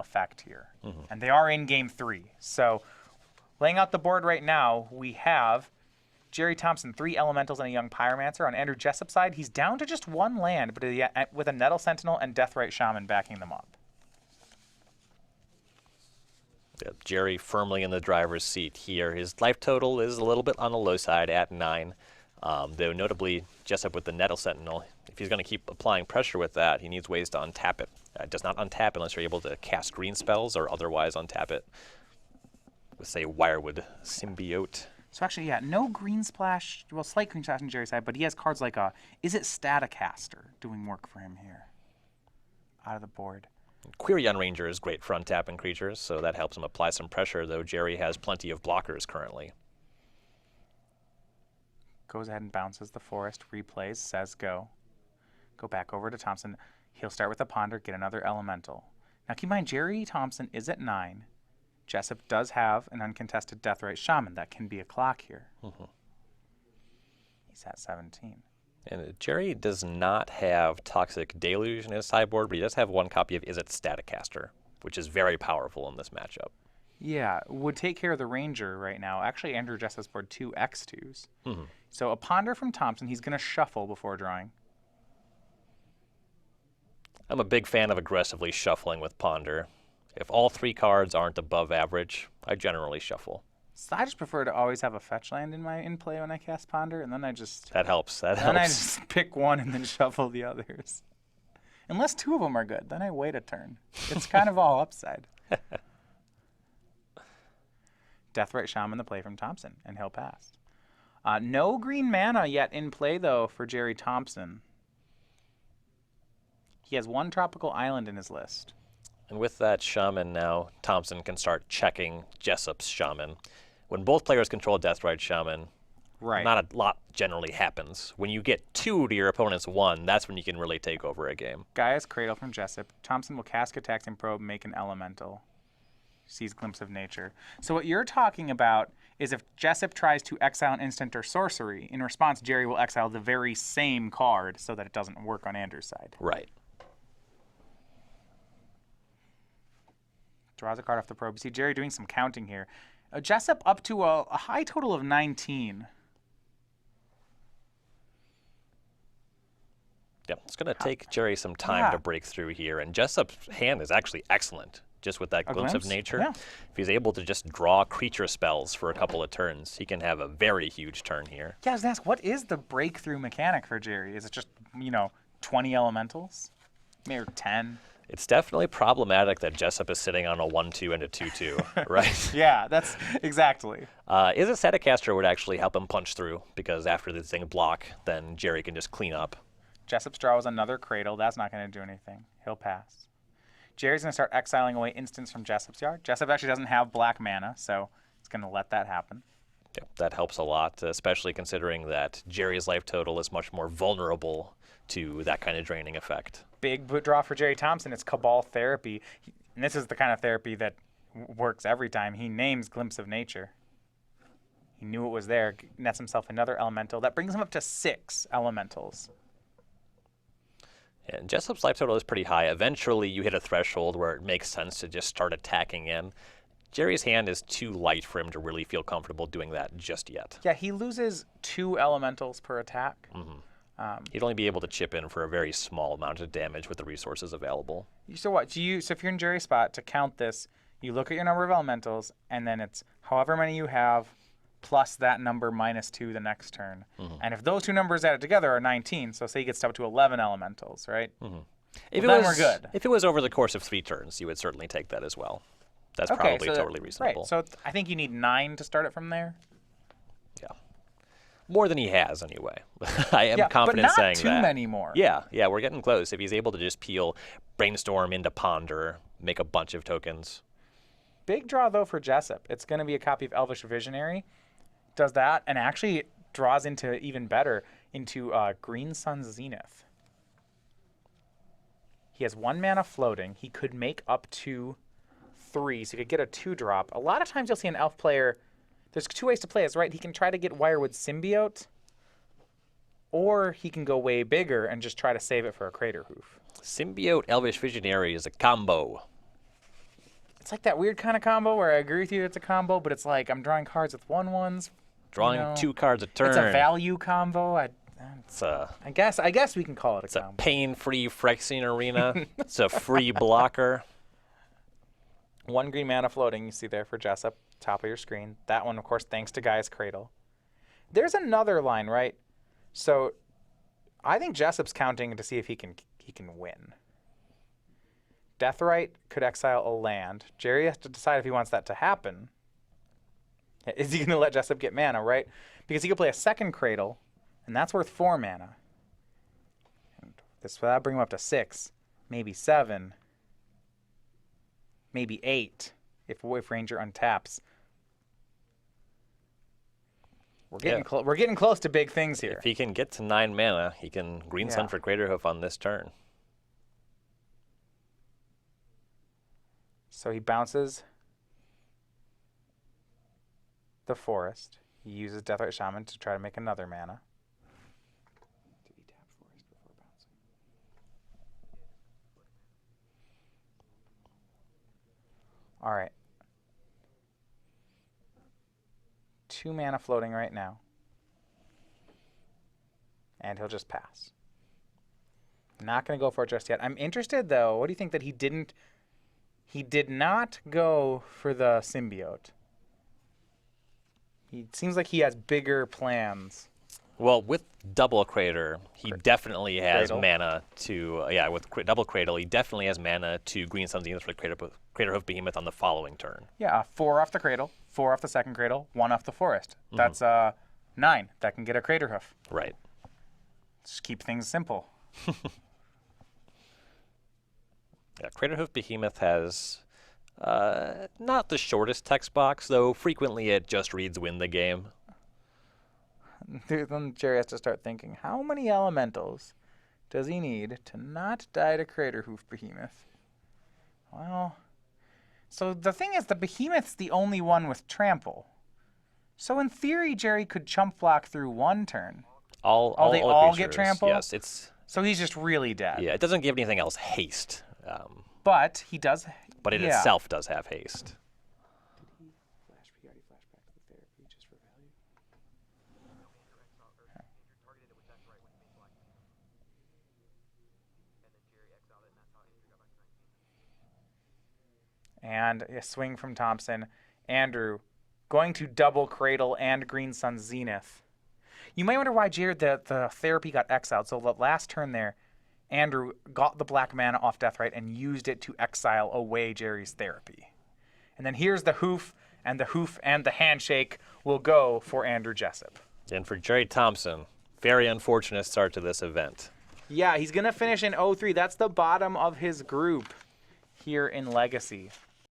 effect here. And they are in game 3. So laying out the board right now, we have Gerry Thompson, 3 elementals and a young pyromancer. On Andrew Jessup's side, he's down to just 1 land, but with a Nettle Sentinel and Deathrite Shaman backing them up. Yep, Gerry firmly in the driver's seat here. His life total is a little bit on the low side at 9. Though notably, Jessup with the Nettle Sentinel, if he's going to keep applying pressure with that, he needs ways to untap it. It does not untap unless you're able to cast green spells or otherwise untap it with, say, Wirewood Symbiote. So actually, yeah, no green splash, well, slight green splash on Gerry's side, but he has cards like Is It Staticaster doing work for him here? Out of the board. Query on Ranger is great for untapping creatures, so that helps him apply some pressure, though Gerry has plenty of blockers currently. Goes ahead and bounces the forest, replays, says go. Go back over to Thompson. He'll start with a Ponder, get another elemental. Now keep in mind, Gerry Thompson is at 9. Jessup does have an uncontested Deathrite Shaman. That can be a clock here. He's at 17. And Gerry does not have Toxic Deluge in his sideboard, but he does have 1 copy of Is It Staticaster, which is very powerful in this matchup. Yeah, would take care of the Ranger right now. Actually, Andrew Jessup's board 2 X2s. So a Ponder from Thompson. He's going to shuffle before drawing. I'm a big fan of aggressively shuffling with Ponder. If all 3 cards aren't above average, I generally shuffle. So I just prefer to always have a fetch land in play when I cast Ponder, and then I just... That helps, that helps. Then I just pick one and then shuffle the others. Unless 2 of them are good, then I wait a turn. It's kind of all upside. Deathrite Shaman the play from Thompson, and he'll pass. No green mana yet in play, though, for Gerry Thompson. He has 1 tropical island in his list. And with that Shaman now, Thompson can start checking Jessup's Shaman. When both players control Deathrite Shaman, not a lot generally happens. When you get 2 to your opponent's 1, that's when you can really take over a game. Gaia's Cradle from Jessup. Thompson will cast Attacks and Probe, make an elemental. Sees Glimpse of Nature. So what you're talking about is if Jessup tries to exile an instant or sorcery, in response, Gerry will exile the very same card so that it doesn't work on Andrew's side. Right. Draws a card off the probe. You see Gerry doing some counting here. Jessup up to a high total of 19. Yep, it's going to take Gerry some time to break through here, and Jessup's hand is actually excellent. Just with that glimpse of nature, if he's able to just draw creature spells for a couple of turns, he can have a very huge turn here. Yeah, I was going to ask, what is the breakthrough mechanic for Gerry? Is it just, 20 elementals? Maybe 10? It's definitely problematic that Jessup is sitting on a 1-2 and a 2-2, right? Yeah, that's exactly. Is it Staticaster would actually help him punch through, because after the thing block, then Gerry can just clean up. Jessup's draw was another Cradle. That's not going to do anything. He'll pass. Gerry's going to start exiling away instants from Jessup's yard. Jessup actually doesn't have black mana, so it's going to let that happen. Yep, that helps a lot, especially considering that Gerry's life total is much more vulnerable to that kind of draining effect. Big draw for Gerry Thompson. It's Cabal Therapy. And this is the kind of therapy that works every time. He names Glimpse of Nature. He knew it was there, nets himself another elemental. That brings him up to 6 elementals. And Jessup's life total is pretty high. Eventually, you hit a threshold where it makes sense to just start attacking in. Gerry's hand is too light for him to really feel comfortable doing that just yet. Yeah, he loses 2 elementals per attack. He'd only be able to chip in for a very small amount of damage with the resources available. So what? So if you're in Gerry's spot, to count this, you look at your number of elementals, and then it's however many you have, plus that number minus 2 the next turn. And if those 2 numbers added together are 19, so say he gets up to 11 elementals, right? Then we're good. If it was over the course of 3 turns, you would certainly take that as well. That's probably totally reasonable. Right, so I think you need 9 to start it from there. Yeah. More than he has, anyway. I am confident saying that. But not too many more. Yeah, we're getting close. If he's able to just peel Brainstorm into Ponder, make a bunch of tokens. Big draw, though, for Jessup. It's going to be a copy of Elvish Visionary. Does that, and actually draws into even better, into Green Sun's Zenith. He has 1 mana floating. He could make up to 3, so he could get a 2-drop. A lot of times you'll see an elf player, there's 2 ways to play this, right? He can try to get Wirewood Symbiote, or he can go way bigger and just try to save it for a Crater Hoof. Symbiote Elvish Visionary is a combo. It's like that weird kind of combo where I agree with you it's a combo, but it's like I'm drawing cards with 1/1s. Drawing 2 cards a turn. It's a value combo. I guess we can call it a It's combo. a pain-free Phyrexian Arena. It's a free blocker. 1 green mana floating, you see there for Jessup, top of your screen. That one, of course, thanks to Guy's Cradle. There's another line, right? So I think Jessup's counting to see if he can win. Deathrite could exile a land. Gerry has to decide if he wants that to happen. Is he going to let Jessup get mana, right? Because he could play a second Cradle, and that's worth 4 mana. And that'll bring him up to 6, maybe 7, maybe 8 if Ranger untaps. We're getting close to big things here. If he can get to 9 mana, he can Green Sun for Craterhoof on this turn. So he bounces the forest. He uses Deathrite Shaman to try to make another mana. Did he tap forest before bouncing? All right. 2 mana floating right now. And he'll just pass. Not going to go for it just yet. I'm interested, though. What do you think that he didn't... He did not go for the symbiote. He seems like he has bigger plans. Well, with double Crater, he definitely has Cradle. mana to... with double Cradle, he definitely has mana to Green Sun Zenith for Craterhoof Behemoth on the following turn. Yeah, 4 off the Cradle, 4 off the second Cradle, 1 off the forest. That's 9. That can get a Craterhoof. Right. Just keep things simple. Yeah, Craterhoof Behemoth has not the shortest text box, though frequently it just reads win the game. Then Gerry has to start thinking, how many elementals does he need to not die to Craterhoof Behemoth? Well, so the thing is, the Behemoth's the only one with trample. So in theory, Gerry could chump block through 1 turn. They all get creatures, trample? Yes, it's... So he's just really dead. Yeah, it doesn't give anything else haste. But he does... But it itself does have haste. Did he already flash back to the therapy just for value? And a swing from Thompson. Andrew going to double Cradle and Green Sun Zenith. You might wonder why Gerry, the therapy got exiled. So the last turn there, Andrew got the black mana off Deathrite and used it to exile away Gerry's therapy. And then here's the hoof, and the handshake will go for Andrew Jessup. And for Gerry Thompson, very unfortunate start to this event. Yeah, he's going to finish in 0-3. That's the bottom of his group here in Legacy.